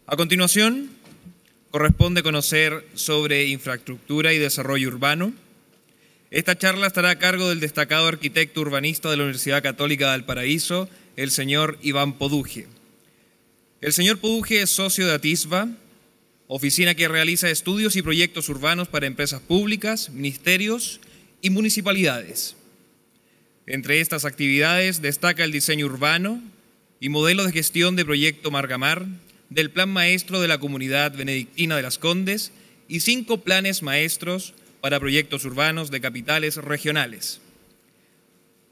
A continuación, corresponde conocer sobre infraestructura y desarrollo urbano. Esta charla estará a cargo del destacado arquitecto urbanista de la Universidad Católica de Valparaíso, el señor Iván Poduje. El señor Poduje es socio de Atisba, oficina que realiza estudios y proyectos urbanos para empresas públicas, ministerios y municipalidades. Entre estas actividades destaca el diseño urbano y modelo de gestión de proyecto Margamar, del Plan Maestro de la Comunidad Benedictina de Las Condes y 5 planes maestros para proyectos urbanos de capitales regionales.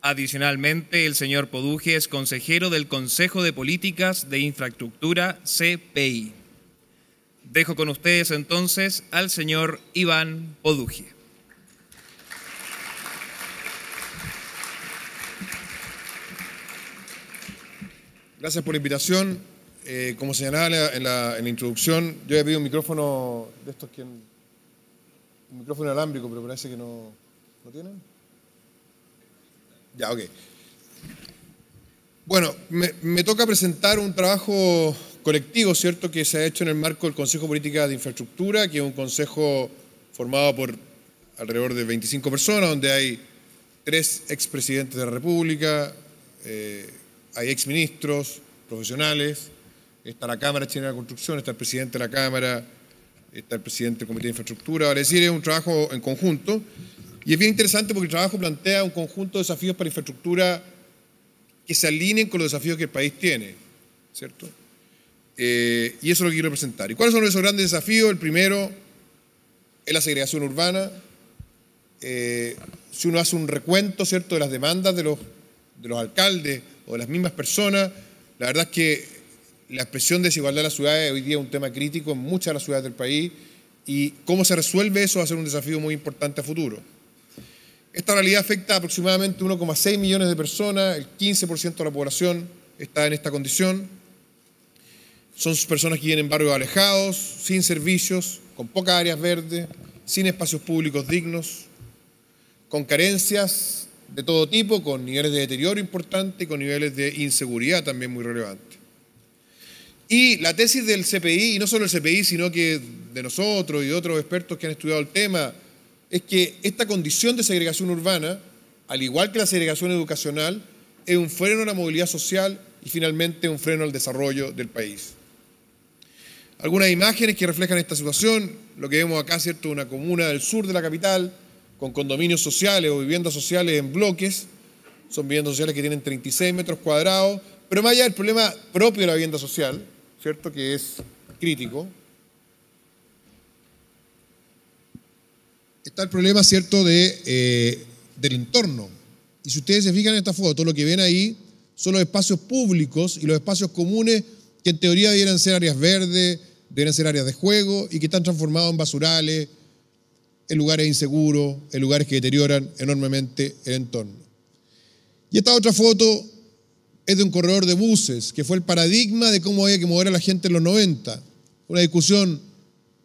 Adicionalmente, el señor Poduje es consejero del Consejo de Políticas de Infraestructura, CPI. Dejo con ustedes entonces al señor Iván Poduje. Gracias por la invitación. Como señalaba en la introducción, yo había pedido un micrófono de estos un micrófono inalámbrico, pero parece que no tienen. Ya, ok. Bueno, me toca presentar un trabajo colectivo, ¿cierto?, que se ha hecho en el marco del Consejo de Política de Infraestructura, que es un consejo formado por alrededor de 25 personas, donde hay 3 expresidentes de la República, hay exministros, profesionales, está la Cámara Chilena de la Construcción, está el presidente de la Cámara, está el presidente del Comité de Infraestructura. Vale decir, es un trabajo en conjunto y es bien interesante porque el trabajo plantea un conjunto de desafíos para infraestructura que se alineen con los desafíos que el país tiene, ¿cierto? Y eso es lo que quiero presentar. ¿Y cuáles son esos grandes desafíos? El primero es la segregación urbana. Si uno hace un recuento, ¿cierto?, de las demandas de los alcaldes o de las mismas personas, la verdad es que la expresión de desigualdad en las ciudades hoy día es un tema crítico en muchas de las ciudades del país y cómo se resuelve eso va a ser un desafío muy importante a futuro. Esta realidad afecta a aproximadamente 1,6 millones de personas, el 15% de la población está en esta condición. Son personas que viven en barrios alejados, sin servicios, con pocas áreas verdes, sin espacios públicos dignos, con carencias de todo tipo, con niveles de deterioro importantes y con niveles de inseguridad también muy relevantes. Y la tesis del CPI, y no solo el CPI, sino que de nosotros y de otros expertos que han estudiado el tema, es que esta condición de segregación urbana, al igual que la segregación educacional, es un freno a la movilidad social y finalmente un freno al desarrollo del país. Algunas imágenes que reflejan esta situación, lo que vemos acá, ¿cierto?, una comuna del sur de la capital, con condominios sociales o viviendas sociales en bloques, son viviendas sociales que tienen 36 metros cuadrados, pero más allá del problema propio de la vivienda social, ¿cierto?, que es crítico, está el problema, ¿cierto?, del entorno. Y si ustedes se fijan en esta foto, lo que ven ahí son los espacios públicos y los espacios comunes que en teoría debieran ser áreas verdes, deben ser áreas de juego y que están transformados en basurales, en lugares inseguros, en lugares que deterioran enormemente el entorno. Y esta otra foto es de un corredor de buses, que fue el paradigma de cómo había que mover a la gente en los 90. Una discusión,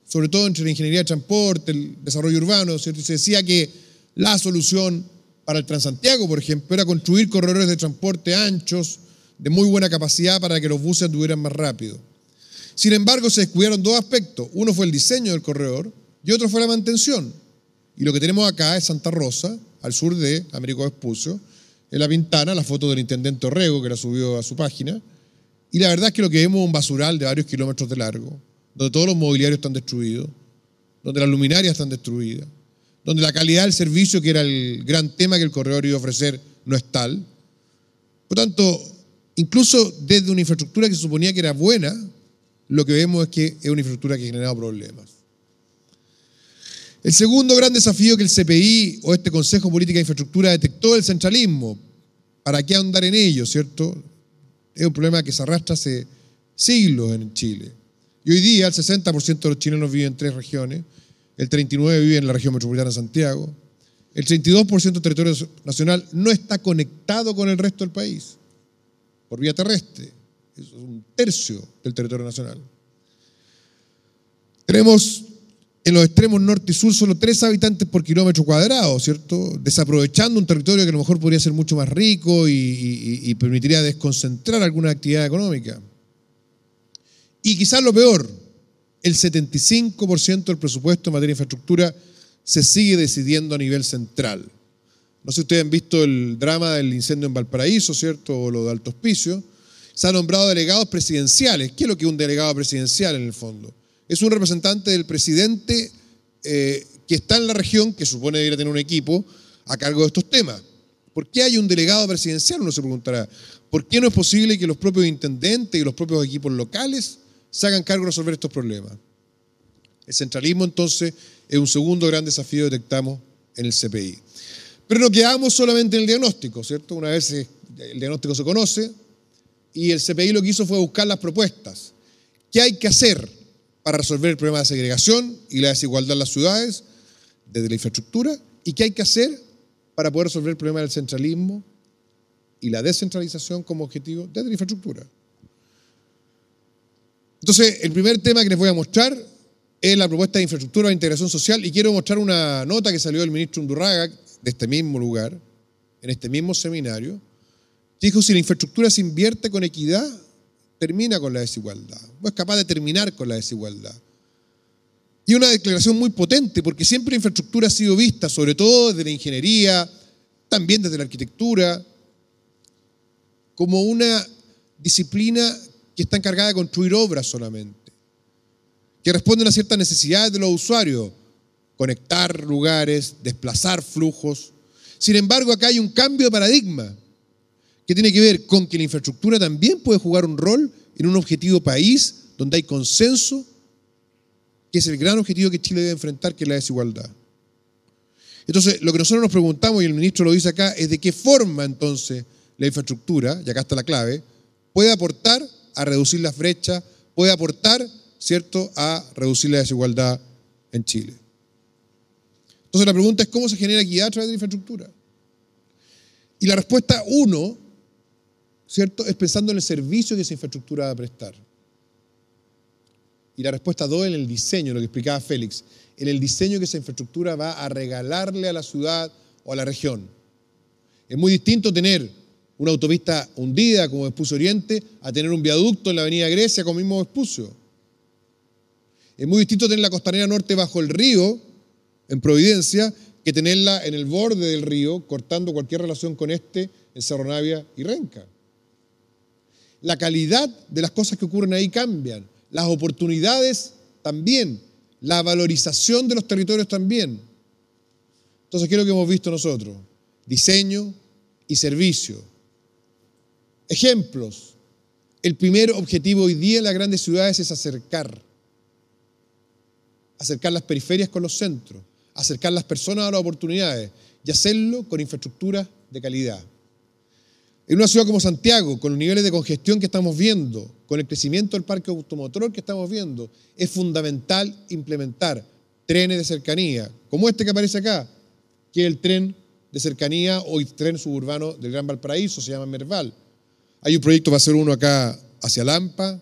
sobre todo entre la ingeniería de transporte, el desarrollo urbano, ¿cierto? Y se decía que la solución para el Transantiago, por ejemplo, era construir corredores de transporte anchos, de muy buena capacidad para que los buses anduvieran más rápido. Sin embargo, se descubrieron 2 aspectos. Uno fue el diseño del corredor y otro fue la mantención. Y lo que tenemos acá es Santa Rosa, al sur de Américo Vespucio, en La Pintana, la foto del intendente Orrego, que la subió a su página. Y la verdad es que lo que vemos es un basural de varios kilómetros de largo, donde todos los mobiliarios están destruidos, donde las luminarias están destruidas, donde la calidad del servicio, que era el gran tema que el corredor iba a ofrecer, no es tal. Por tanto, incluso desde una infraestructura que se suponía que era buena, lo que vemos es que es una infraestructura que ha generado problemas. El segundo gran desafío que el CPI o este Consejo de Política de Infraestructura detectó es el centralismo. ¿Para qué ahondar en ello, cierto? Es un problema que se arrastra hace siglos en Chile. Y hoy día el 60% de los chilenos viven en 3 regiones, el 39% vive en la región metropolitana de Santiago, el 32% del territorio nacional no está conectado con el resto del país por vía terrestre. Eso es 1/3 del territorio nacional. Tenemos en los extremos norte y sur solo 3 habitantes por kilómetro cuadrado, ¿cierto? Desaprovechando un territorio que a lo mejor podría ser mucho más rico y permitiría desconcentrar alguna actividad económica. Y quizás lo peor, el 75% del presupuesto en materia de infraestructura se sigue decidiendo a nivel central. No sé si ustedes han visto el drama del incendio en Valparaíso, ¿cierto? O lo de Alto Hospicio. Se han nombrado delegados presidenciales. ¿Qué es lo que es un delegado presidencial en el fondo? Es un representante del presidente que está en la región, que supone debería tener un equipo a cargo de estos temas. ¿Por qué hay un delegado presidencial? Uno se preguntará. ¿Por qué no es posible que los propios intendentes y los propios equipos locales se hagan cargo de resolver estos problemas? El centralismo, entonces, es un segundo gran desafío que detectamos en el CPI. Pero no quedamos solamente en el diagnóstico, ¿cierto? Una vez el diagnóstico se conoce y el CPI lo que hizo fue buscar las propuestas. ¿Qué hay que hacer para resolver el problema de la segregación y la desigualdad en las ciudades desde la infraestructura? ¿Y qué hay que hacer para poder resolver el problema del centralismo y la descentralización como objetivo desde la infraestructura? Entonces, el primer tema que les voy a mostrar es la propuesta de infraestructura de integración social y quiero mostrar una nota que salió del ministro Undurraga de este mismo lugar, en este mismo seminario, que dijo: si la infraestructura se invierte con equidad, termina con la desigualdad, o es capaz de terminar con la desigualdad. Y una declaración muy potente, porque siempre la infraestructura ha sido vista, sobre todo desde la ingeniería, también desde la arquitectura, como una disciplina que está encargada de construir obras solamente, que responden a ciertas necesidades de los usuarios, conectar lugares, desplazar flujos. Sin embargo, acá hay un cambio de paradigma que tiene que ver con que la infraestructura también puede jugar un rol en un objetivo país donde hay consenso, que es el gran objetivo que Chile debe enfrentar, que es la desigualdad. Entonces, lo que nosotros nos preguntamos, y el ministro lo dice acá, es de qué forma entonces la infraestructura, y acá está la clave, puede aportar a reducir las brechas, puede aportar, ¿cierto?, a reducir la desigualdad en Chile. Entonces la pregunta es: ¿cómo se genera equidad a través de la infraestructura? Y la respuesta 1, ¿cierto?, es pensando en el servicio que esa infraestructura va a prestar. Y la respuesta 2 en el diseño, lo que explicaba Félix, en el diseño que esa infraestructura va a regalarle a la ciudad o a la región. Es muy distinto tener una autopista hundida como Vespucio Oriente a tener un viaducto en la avenida Grecia como mismo Vespucio. Es muy distinto tener la costanera norte bajo el río, en Providencia, que tenerla en el borde del río, cortando cualquier relación con en Cerro Navia y Renca. La calidad de las cosas que ocurren ahí cambian, las oportunidades también, la valorización de los territorios también. Entonces, ¿qué es lo que hemos visto nosotros? Diseño y servicio. Ejemplos. El primer objetivo hoy día en las grandes ciudades es acercar las periferias con los centros, acercar las personas a las oportunidades y hacerlo con infraestructura de calidad. En una ciudad como Santiago, con los niveles de congestión que estamos viendo, con el crecimiento del parque automotor que estamos viendo, es fundamental implementar trenes de cercanía, como este que aparece acá, que es el tren de cercanía o el tren suburbano del Gran Valparaíso, se llama Merval. Hay un proyecto para hacer uno acá hacia Lampa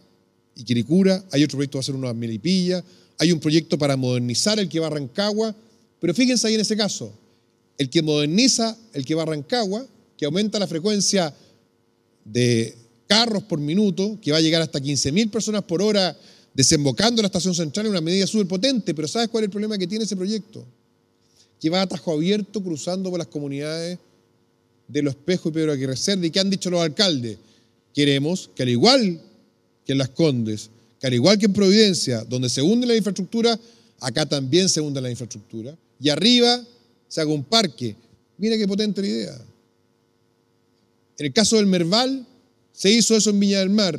y Quilicura, hay otro proyecto para hacer uno a Melipilla, hay un proyecto para modernizar el que va a Rancagua, pero fíjense ahí en ese caso, el que moderniza el que va a Rancagua, que aumenta la frecuencia de carros por minuto, que va a llegar hasta 15.000 personas por hora desembocando en la estación central, es una medida súper potente, pero ¿sabes cuál es el problema que tiene ese proyecto? Que va a tajo abierto cruzando por las comunidades de Los Espejos y Pedro Aguirre Cerda. ¿Y qué han dicho los alcaldes? Queremos que al igual que en Las Condes, que al igual que en Providencia, donde se hunde la infraestructura, acá también se hunde la infraestructura. Y arriba se haga un parque. Mira qué potente la idea. En el caso del Merval, se hizo eso en Viña del Mar.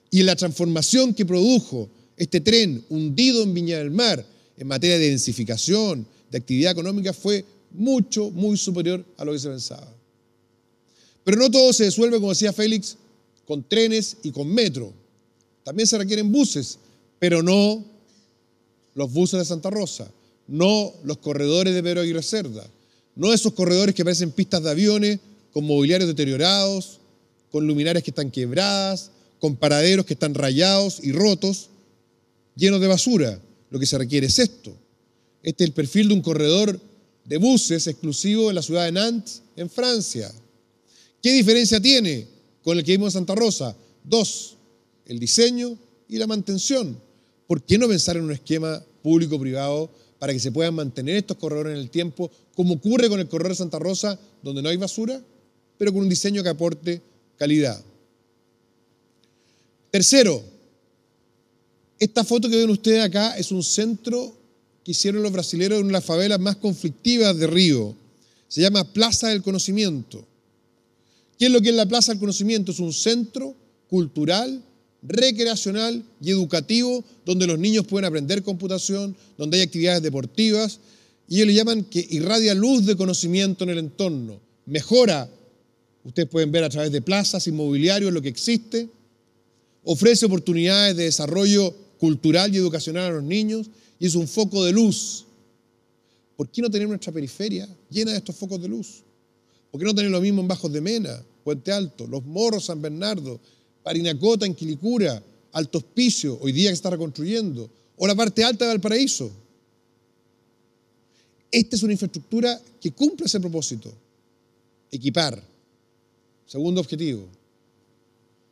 Y en la transformación que produjo este tren hundido en Viña del Mar, en materia de densificación, de actividad económica, fue muy superior a lo que se pensaba. Pero no todo se resuelve, como decía Félix, con trenes y con metro. También se requieren buses, pero no los buses de Santa Rosa, no los corredores de Pedro Aguirre Cerda, no esos corredores que parecen pistas de aviones, con mobiliarios deteriorados, con luminarias que están quebradas, con paraderos que están rayados y rotos, llenos de basura. Lo que se requiere es esto. Este es el perfil de un corredor de buses exclusivo en la ciudad de Nantes, en Francia. ¿Qué diferencia tiene con el que vimos en Santa Rosa? 2, el diseño y la mantención. ¿Por qué no pensar en un esquema público-privado para que se puedan mantener estos corredores en el tiempo, como ocurre con el corredor de Santa Rosa, donde no hay basura, pero con un diseño que aporte calidad? Tercero, esta foto que ven ustedes acá es un centro que hicieron los brasileños en una de las favelas más conflictivas de Río. Se llama Plaza del Conocimiento. ¿Qué es lo que es la Plaza del Conocimiento? Es un centro cultural, recreacional y educativo donde los niños pueden aprender computación, donde hay actividades deportivas, y ellos le llaman que irradia luz de conocimiento en el entorno. Mejora, ustedes pueden ver a través de plazas, inmobiliarios, lo que existe, ofrece oportunidades de desarrollo cultural y educacional a los niños, y es un foco de luz. ¿Por qué no tener nuestra periferia llena de estos focos de luz? ¿Por qué no tener lo mismo en Bajos de Mena, Puente Alto, Los Morros, San Bernardo, Parinacota, en Quilicura, Alto Hospicio, hoy día que se está reconstruyendo, o la parte alta de Valparaíso? Esta es una infraestructura que cumple ese propósito. Equipar. Segundo objetivo.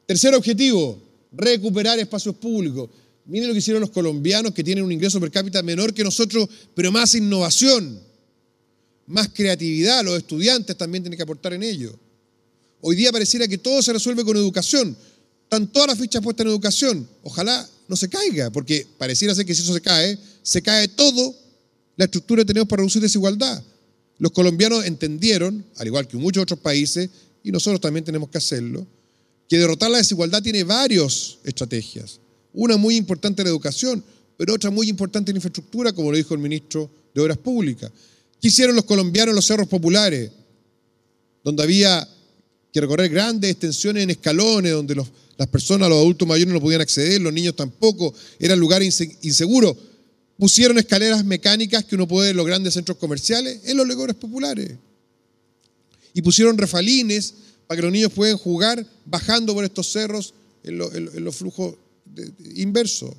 Tercer objetivo, recuperar espacios públicos. Miren lo que hicieron los colombianos, que tienen un ingreso per cápita menor que nosotros, pero más innovación, más creatividad. Los estudiantes también tienen que aportar en ello. Hoy día pareciera que todo se resuelve con educación. Están todas las fichas puestas en educación. Ojalá no se caiga, porque pareciera ser que si eso se cae todo la estructura que tenemos para reducir desigualdad. Los colombianos entendieron, al igual que muchos otros países, y nosotros también tenemos que hacerlo, que derrotar la desigualdad tiene varias estrategias. Una muy importante en la educación, pero otra muy importante en infraestructura, como lo dijo el ministro de Obras Públicas. ¿Qué hicieron los colombianos en los cerros populares? Donde había que recorrer grandes extensiones en escalones, donde las personas, los adultos mayores no podían acceder, los niños tampoco, eran lugares inseguros. Pusieron escaleras mecánicas que uno puede ver en los grandes centros comerciales, en los lugares populares. Y pusieron refalines para que los niños puedan jugar bajando por estos cerros en los flujos inversos.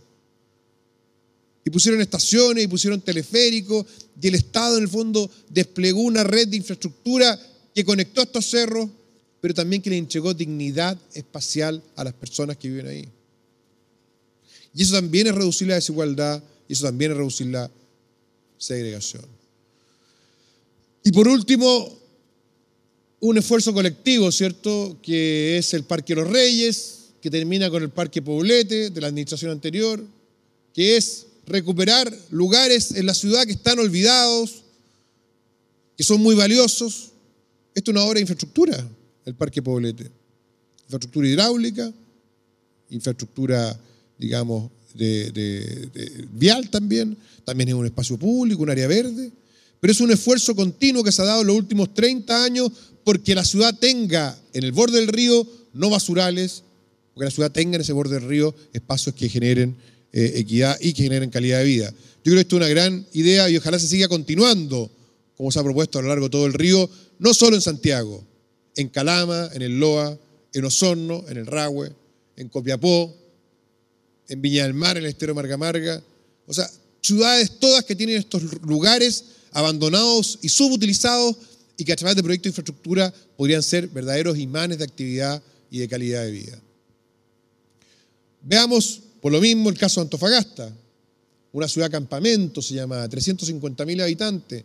Y pusieron estaciones, y pusieron teleféricos, y el Estado en el fondo desplegó una red de infraestructura que conectó estos cerros, pero también que le entregó dignidad espacial a las personas que viven ahí. Y eso también es reducir la desigualdad, y eso también es reducir la segregación. Y por último, un esfuerzo colectivo, ¿cierto?, que es el Parque Los Reyes, que termina con el Parque Poblete de la administración anterior, que es recuperar lugares en la ciudad que están olvidados, que son muy valiosos. Esto es una obra de infraestructura, el Parque Poblete. Infraestructura hidráulica, infraestructura, digamos, de vial también es un espacio público, un área verde, pero es un esfuerzo continuo que se ha dado en los últimos 30 años porque la ciudad tenga en el borde del río no basurales, porque la ciudad tenga en ese borde del río espacios que generen equidad y que generen calidad de vida. Yo creo que esto es una gran idea y ojalá se siga continuando, como se ha propuesto a lo largo de todo el río, no solo en Santiago, en Calama, en el Loa, en Osorno, en el Rahue, en Copiapó, en Viña del Mar, en el Estero Marga Marga. O sea, ciudades todas que tienen estos lugares abandonados y subutilizados y que a través de proyectos de infraestructura podrían ser verdaderos imanes de actividad y de calidad de vida. Veamos por lo mismo el caso de Antofagasta, una ciudad campamento se llama, 350.000 habitantes.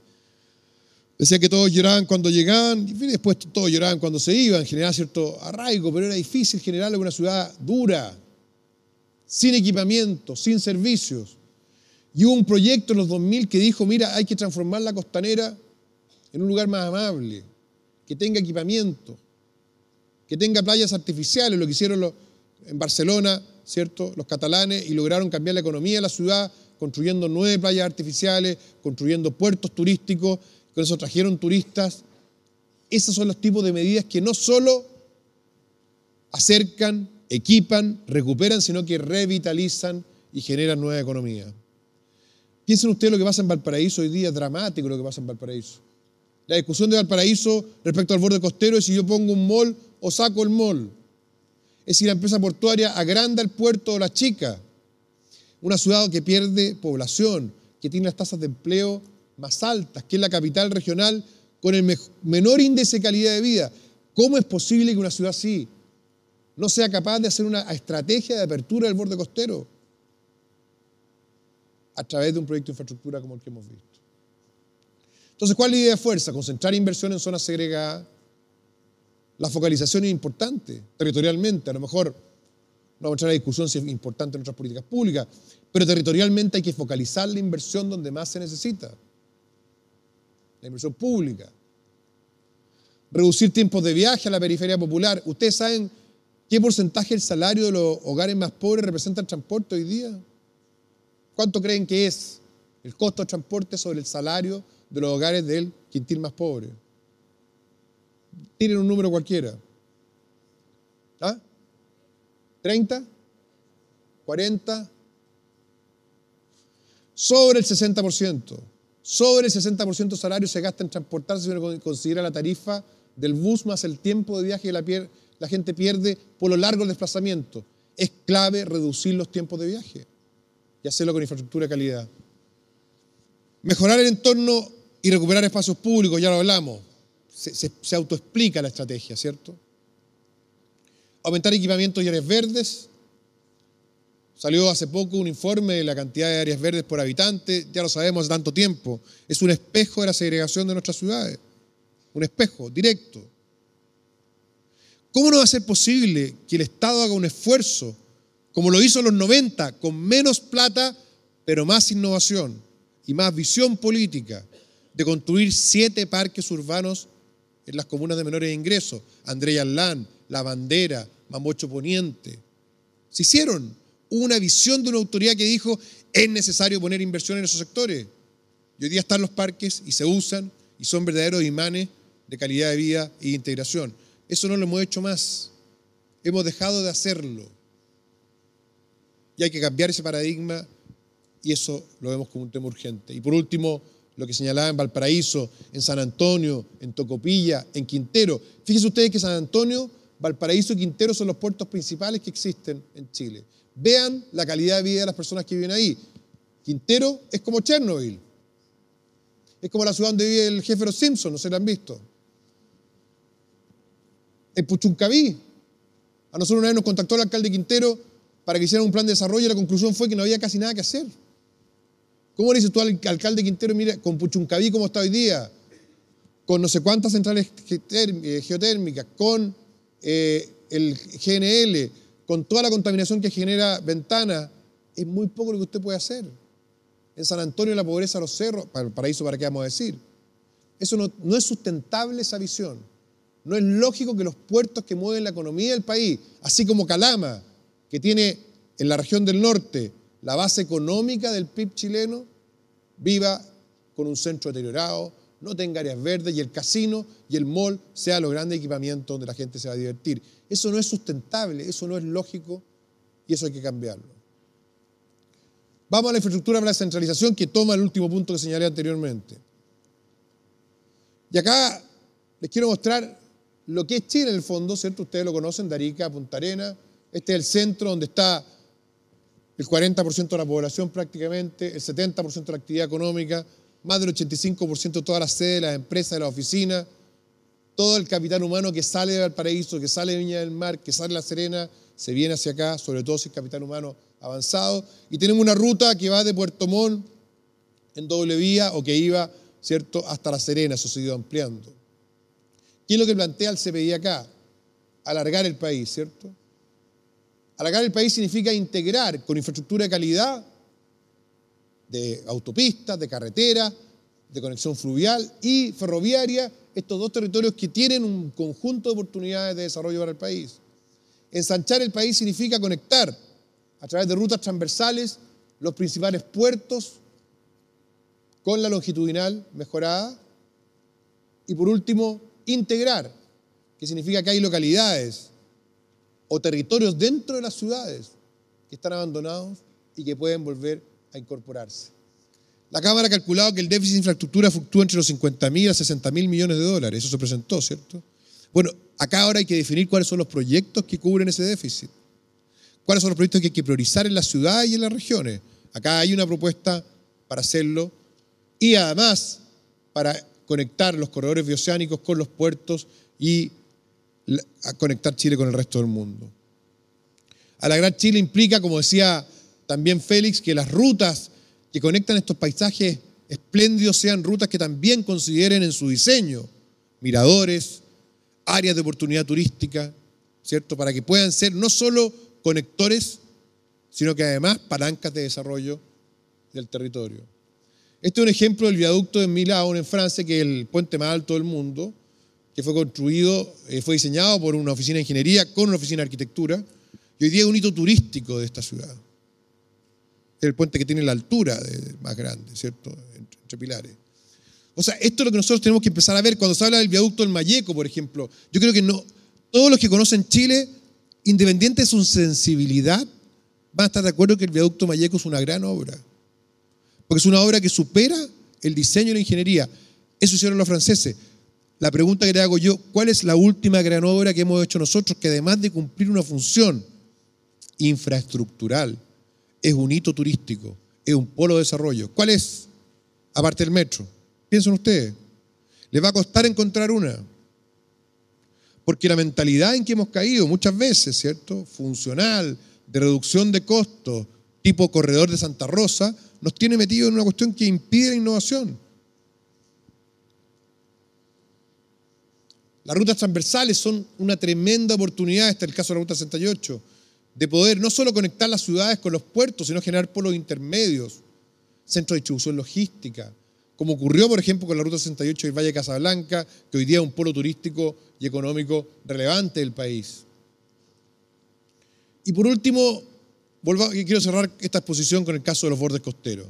Decía que todos lloraban cuando llegaban y después todos lloraban cuando se iban, generaba cierto arraigo, pero era difícil generarlo en una ciudad dura, sin equipamiento, sin servicios. Y hubo un proyecto en los 2000 que dijo, mira, hay que transformar la costanera en un lugar más amable, que tenga equipamiento, que tenga playas artificiales, lo que hicieron en Barcelona, ¿cierto?, los catalanes, y lograron cambiar la economía de la ciudad, construyendo 9 playas artificiales, construyendo puertos turísticos, con eso trajeron turistas. Esos son los tipos de medidas que no solo acercan, equipan, recuperan, sino que revitalizan y generan nueva economía. Piensen ustedes lo que pasa en Valparaíso hoy día, es dramático lo que pasa en Valparaíso. La discusión de Valparaíso respecto al borde costero es si yo pongo un mall o saco el mall. Es si la empresa portuaria agranda el puerto o la chica. Una ciudad que pierde población, que tiene las tasas de empleo más altas, que es la capital regional con el menor índice de calidad de vida. ¿Cómo es posible que una ciudad así, no sea capaz de hacer una estrategia de apertura del borde costero a través de un proyecto de infraestructura como el que hemos visto. Entonces, ¿cuál es la idea de fuerza? Concentrar inversión en zonas segregadas. La focalización es importante territorialmente. A lo mejor no vamos a entrar a la discusión si es importante en nuestras políticas públicas, pero territorialmente hay que focalizar la inversión donde más se necesita. La inversión pública. Reducir tiempos de viaje a la periferia popular. ¿Ustedes saben qué porcentaje del salario de los hogares más pobres representa el transporte hoy día? ¿Cuánto creen que es el costo de transporte sobre el salario de los hogares del quintil más pobre? Tienen un número cualquiera. ¿Ah? ¿30? ¿40? Sobre el 60%. Sobre el 60% del salario se gasta en transportarse si uno considera la tarifa del bus más el tiempo de viaje que la gente pierde por lo largo del desplazamiento. Es clave reducir los tiempos de viaje y hacerlo con infraestructura de calidad. Mejorar el entorno y recuperar espacios públicos, ya lo hablamos. Se autoexplica la estrategia, ¿cierto? Aumentar equipamientos y áreas verdes. Salió hace poco un informe de la cantidad de áreas verdes por habitante, ya lo sabemos hace tanto tiempo. Es un espejo de la segregación de nuestras ciudades. Un espejo directo. ¿Cómo no va a ser posible que el Estado haga un esfuerzo, como lo hizo en los 90, con menos plata, pero más innovación y más visión política, de construir 7 parques urbanos en las comunas de menores ingresos? André Alán, La Bandera, Mapocho Poniente. Se hicieron. Hubo una visión de una autoridad que dijo, es necesario poner inversión en esos sectores. Y hoy día están los parques y se usan y son verdaderos imanes de calidad de vida e integración. Eso no lo hemos hecho más. Hemos dejado de hacerlo. Y hay que cambiar ese paradigma y eso lo vemos como un tema urgente. Y por último, lo que señalaba en Valparaíso, en San Antonio, en Tocopilla, en Quintero. Fíjense ustedes que San Antonio, Valparaíso y Quintero son los puertos principales que existen en Chile. Vean la calidad de vida de las personas que viven ahí. Quintero es como Chernobyl. Es como la ciudad donde vive el jefe de los Simpsons, no se la han visto. En Puchuncaví. A nosotros una vez nos contactó el alcalde Quintero para que hicieran un plan de desarrollo y la conclusión fue que no había casi nada que hacer. ¿Cómo le dices tú al alcalde Quintero, mira, con Puchuncaví como está hoy día, con no sé cuántas centrales geotérmicas, con el GNL, con toda la contaminación que genera Ventana, es muy poco lo que usted puede hacer? En San Antonio la pobreza de los cerros, para el paraíso, ¿para qué vamos a decir? Eso no es sustentable, esa visión. No es lógico que los puertos que mueven la economía del país, así como Calama, que tiene en la región del norte la base económica del PIB chileno, viva con un centro deteriorado, no tenga áreas verdes y el casino y el mall sea los grandes equipamientos donde la gente se va a divertir. Eso no es sustentable, eso no es lógico y eso hay que cambiarlo. Vamos a la infraestructura para la centralización, que toma el último punto que señalé anteriormente. Y acá les quiero mostrar lo que es Chile en el fondo, ¿cierto? Ustedes lo conocen, de Arica a Punta Arenas. Este es el centro donde está el 40% de la población prácticamente, el 70% de la actividad económica, más del 85% de todas las sedes de las empresas, de las oficinas, todo el capital humano que sale de Valparaíso, que sale de Viña del Mar, que sale de La Serena, se viene hacia acá, sobre todo si es capital humano avanzado. Y tenemos una ruta que va de Puerto Montt en doble vía o que iba, ¿cierto?, hasta La Serena, eso se ha ido ampliando. ¿Qué es lo que plantea el CPI acá? Alargar el país, ¿cierto? Alargar el país significa integrar con infraestructura de calidad, de autopistas, de carreteras, de conexión fluvial y ferroviaria, estos dos territorios que tienen un conjunto de oportunidades de desarrollo para el país. Ensanchar el país significa conectar a través de rutas transversales los principales puertos con la longitudinal mejorada. Y por último, integrar, que significa que hay localidades o territorios dentro de las ciudades que están abandonados y que pueden volver a incorporarse. La Cámara ha calculado que el déficit de infraestructura fluctúa entre los 50.000 a 60.000 millones de dólares. Eso se presentó, ¿cierto? Bueno, acá ahora hay que definir cuáles son los proyectos que cubren ese déficit. ¿Cuáles son los proyectos que hay que priorizar en las ciudades y en las regiones? Acá hay una propuesta para hacerlo y además para conectar los corredores bioceánicos con los puertos y a conectar Chile con el resto del mundo. Alegrar Chile implica, como decía también Félix, que las rutas que conectan estos paisajes espléndidos sean rutas que también consideren en su diseño miradores, áreas de oportunidad turística, ¿cierto? Para que puedan ser no solo conectores, sino que además palancas de desarrollo del territorio. Este es un ejemplo del viaducto de Millau, en Francia, que es el puente más alto del mundo, que fue construido, fue diseñado por una oficina de ingeniería con una oficina de arquitectura, y hoy día es un hito turístico de esta ciudad. Es el puente que tiene la altura más grande, ¿cierto?, entre pilares. O sea, esto es lo que nosotros tenemos que empezar a ver. Cuando se habla del viaducto del Mayeco, por ejemplo, yo creo que no, todos los que conocen Chile, independiente de su sensibilidad, van a estar de acuerdo que el viaducto Mayeco es una gran obra. Porque es una obra que supera el diseño y la ingeniería. Eso hicieron los franceses. La pregunta que le hago yo, ¿cuál es la última gran obra que hemos hecho nosotros que además de cumplir una función infraestructural, es un hito turístico, es un polo de desarrollo? ¿Cuál es? Aparte del metro. Piensen ustedes. Les va a costar encontrar una. Porque la mentalidad en que hemos caído muchas veces, ¿cierto?, funcional, de reducción de costos, tipo corredor de Santa Rosa, nos tiene metido en una cuestión que impide la innovación. Las rutas transversales son una tremenda oportunidad, este es el caso de la Ruta 68, de poder no solo conectar las ciudades con los puertos, sino generar polos intermedios, centros de distribución logística, como ocurrió, por ejemplo, con la Ruta 68 del Valle de Casablanca, que hoy día es un polo turístico y económico relevante del país. Y por último, quiero cerrar esta exposición con el caso de los bordes costeros.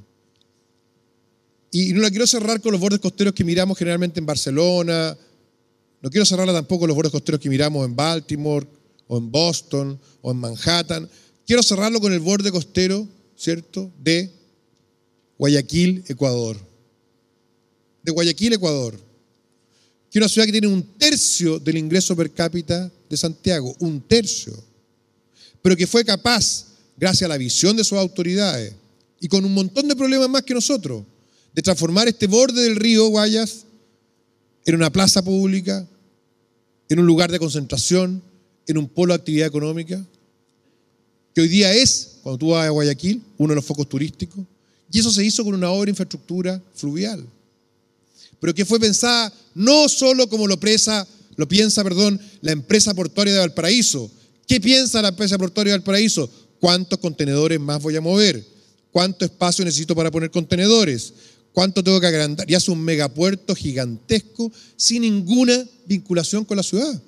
Y no la quiero cerrar con los bordes costeros que miramos generalmente en Barcelona, no quiero cerrarla tampoco con los bordes costeros que miramos en Baltimore, o en Boston, o en Manhattan. Quiero cerrarlo con el borde costero, ¿cierto?, de Guayaquil, Ecuador. De Guayaquil, Ecuador, que es una ciudad que tiene 1/3 del ingreso per cápita de Santiago, 1/3, pero que fue capaz, gracias a la visión de sus autoridades y con un montón de problemas más que nosotros, de transformar este borde del río Guayas en una plaza pública, en un lugar de concentración, en un polo de actividad económica, que hoy día es, cuando tú vas a Guayaquil, uno de los focos turísticos, y eso se hizo con una obra de infraestructura fluvial, pero que fue pensada no solo como lo piensa la empresa portuaria de Valparaíso. ¿Qué piensa la empresa portuaria de Valparaíso? ¿Cuántos contenedores más voy a mover? ¿Cuánto espacio necesito para poner contenedores? ¿Cuánto tengo que agrandar? Y hace un megapuerto gigantesco sin ninguna vinculación con la ciudad.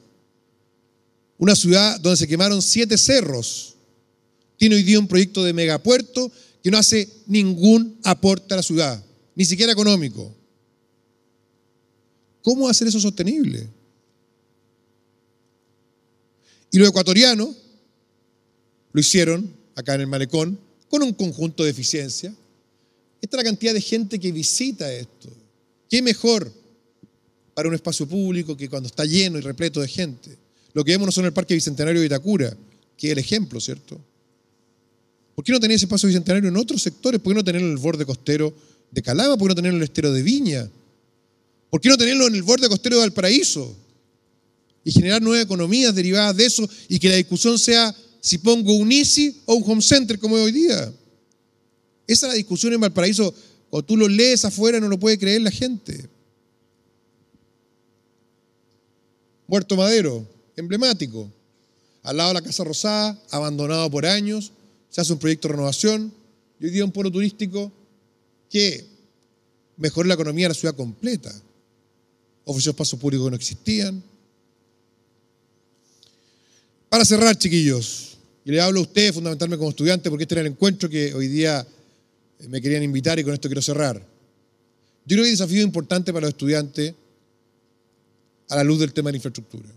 Una ciudad donde se quemaron 7 cerros. Tiene hoy día un proyecto de megapuerto que no hace ningún aporte a la ciudad, ni siquiera económico. ¿Cómo hacer eso sostenible? Y los ecuatorianos lo hicieron acá en el Malecón con un conjunto de eficiencias. Esta es la cantidad de gente que visita esto. ¿Qué mejor para un espacio público que cuando está lleno y repleto de gente? Lo que vemos no solo en el Parque Bicentenario de Itacura, que es el ejemplo, ¿cierto? ¿Por qué no tener ese espacio bicentenario en otros sectores? ¿Por qué no tenerlo en el borde costero de Calama? ¿Por qué no tenerlo en el estero de Viña? ¿Por qué no tenerlo en el borde costero de Valparaíso? Y generar nuevas economías derivadas de eso y que la discusión sea si pongo un ICI o un home center como es hoy día. Esa es la discusión en Valparaíso. Cuando tú lo lees afuera no lo puede creer la gente. Puerto Madero, emblemático. Al lado de la Casa Rosada, abandonado por años. Se hace un proyecto de renovación. Y hoy día un polo turístico que mejoró la economía de la ciudad completa. Ofreció espacios públicos que no existían. Para cerrar, chiquillos, y le hablo a ustedes fundamentalmente como estudiantes, porque este era el encuentro que hoy día me querían invitar y con esto quiero cerrar. Yo creo que hay desafío importante para los estudiantes a la luz del tema de la infraestructura.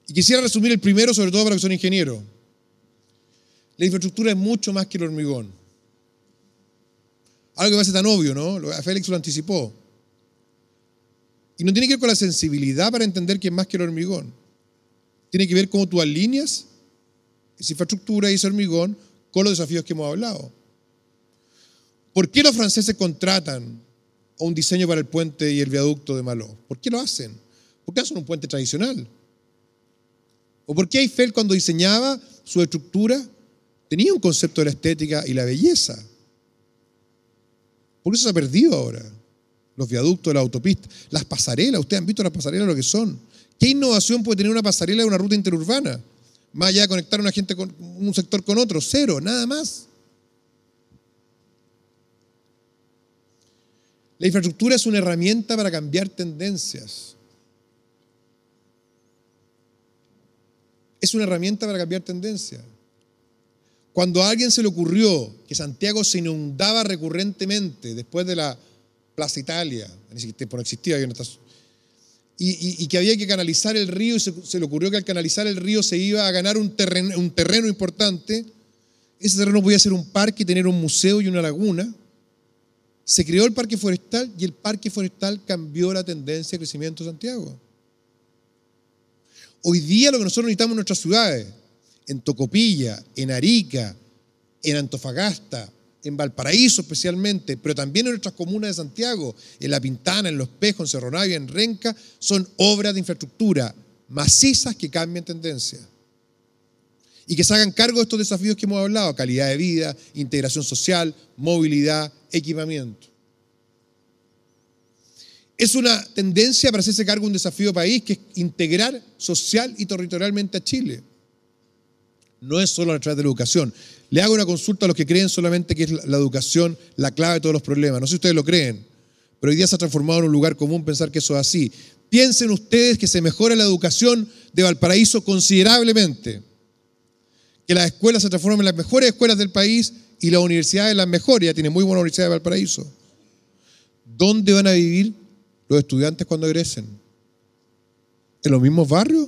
Y quisiera resumir el primero, sobre todo para los que son ingenieros. La infraestructura es mucho más que el hormigón. Algo que parece tan obvio, ¿no? Félix lo anticipó. Y no tiene que ver con la sensibilidad para entender que es más que el hormigón. Tiene que ver cómo tú alineas esa infraestructura y ese hormigón con los desafíos que hemos hablado. ¿Por qué los franceses contratan un diseño para el puente y el viaducto de Malo? ¿Por qué lo hacen? ¿Por qué hacen un puente tradicional? ¿O por qué Eiffel, cuando diseñaba su estructura, tenía un concepto de la estética y la belleza. Por eso se ha perdido ahora. Los viaductos, las autopistas, las pasarelas. Ustedes han visto las pasarelas lo que son. ¿Qué innovación puede tener una pasarela de una ruta interurbana? Más allá de conectar a una gente con un sector con otro. Cero, nada más. La infraestructura es una herramienta para cambiar tendencias. Es una herramienta para cambiar tendencias. Cuando a alguien se le ocurrió que Santiago se inundaba recurrentemente después de la Plaza Italia, no existía, y que había que canalizar el río, y se le ocurrió que al canalizar el río se iba a ganar un terreno importante, ese terreno podía ser un parque y tener un museo y una laguna. Se creó el parque forestal y el parque forestal cambió la tendencia de crecimiento de Santiago. Hoy día lo que nosotros necesitamos en nuestras ciudades, en Tocopilla, en Arica, en Antofagasta, en Valparaíso especialmente, pero también en nuestras comunas de Santiago, en La Pintana, en Los Pejos, en Cerro Navia, en Renca, son obras de infraestructura macizas que cambian tendencia. Y que se hagan cargo de estos desafíos que hemos hablado: calidad de vida, integración social, movilidad, equipamiento. Es una tendencia para hacerse cargo de un desafío país, que es integrar social y territorialmente a Chile. No es solo a través de la educación. Le hago una consulta a los que creen solamente que es la educación la clave de todos los problemas. No sé si ustedes lo creen, pero hoy día se ha transformado en un lugar común pensar que eso es así. Piensen ustedes que se mejora la educación de Valparaíso considerablemente, que las escuelas se transforman en las mejores escuelas del país y las universidades en las mejores. Ya tiene muy buena universidad de Valparaíso. ¿Dónde van a vivir los estudiantes cuando egresen? ¿En los mismos barrios?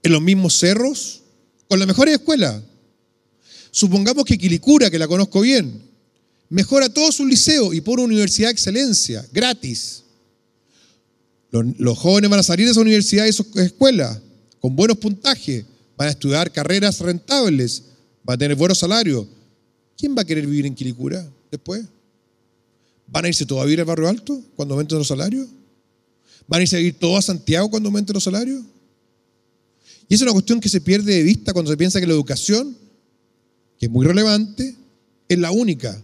¿En los mismos cerros? ¿Con las mejores escuelas? Supongamos que Quilicura, que la conozco bien, mejora todos sus liceos y pone una universidad de excelencia, gratis. Los jóvenes van a salir de esa universidad y esas escuelas con buenos puntajes, van a estudiar carreras rentables, van a tener buenos salarios. ¿Quién va a querer vivir en Quilicura después? ¿Van a irse todos a vivir al Barrio Alto cuando aumenten los salarios? ¿Van a irse a vivir todos a Santiago cuando aumenten los salarios? Y esa es una cuestión que se pierde de vista cuando se piensa que la educación, que es muy relevante, es la única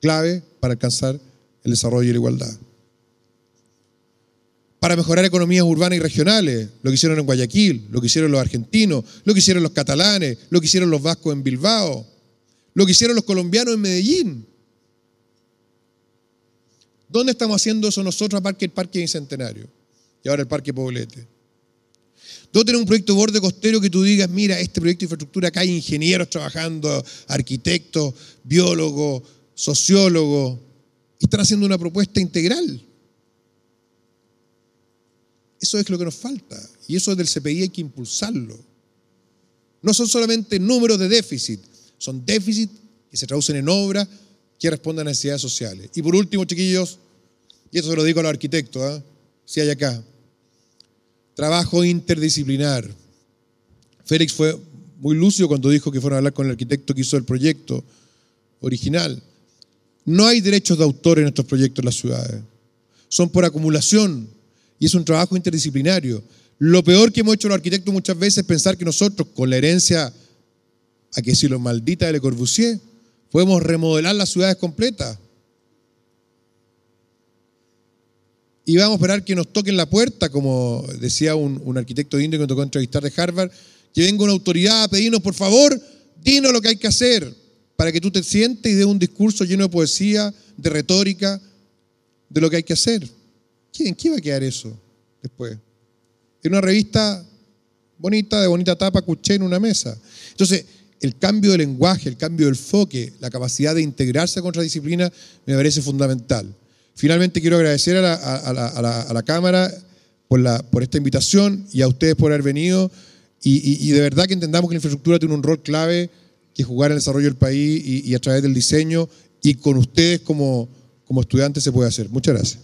clave para alcanzar el desarrollo y la igualdad. Para mejorar economías urbanas y regionales, lo que hicieron en Guayaquil, lo que hicieron los argentinos, lo que hicieron los catalanes, lo que hicieron los vascos en Bilbao, lo que hicieron los colombianos en Medellín. ¿Dónde estamos haciendo eso nosotros, aparte del Parque Bicentenario y ahora el Parque Poblete? ¿Dónde tenemos un proyecto de borde costero que tú digas, mira, este proyecto de infraestructura, acá hay ingenieros trabajando, arquitectos, biólogos, sociólogos, y están haciendo una propuesta integral? Eso es lo que nos falta, y eso del CPI hay que impulsarlo. No son solamente números de déficit, son déficit que se traducen en obras que respondan a necesidades sociales. Y por último, chiquillos, y esto se lo digo a los arquitectos, si hay acá, trabajo interdisciplinar. Félix fue muy lúcido cuando dijo que fueron a hablar con el arquitecto que hizo el proyecto original. No hay derechos de autor en estos proyectos en las ciudades. Son por acumulación y es un trabajo interdisciplinario. Lo peor que hemos hecho los arquitectos muchas veces es pensar que nosotros, con la herencia, hay que decirlo, maldita de Le Corbusier, podemos remodelar las ciudades completas. Y vamos a esperar que nos toquen la puerta, como decía un arquitecto indio que me tocó entrevistar de Harvard, que venga una autoridad a pedirnos, por favor, dinos lo que hay que hacer, para que tú te sientes y des un discurso lleno de poesía, de retórica, de lo que hay que hacer. ¿En qué va a quedar eso después? En una revista bonita, de bonita tapa, cuché en una mesa. Entonces, el cambio de lenguaje, el cambio del enfoque, la capacidad de integrarse con otra disciplina me parece fundamental. Finalmente quiero agradecer a la Cámara por esta invitación y a ustedes por haber venido y de verdad que entendamos que la infraestructura tiene un rol clave que jugar en el desarrollo del país y a través del diseño y con ustedes como estudiantes se puede hacer. Muchas gracias.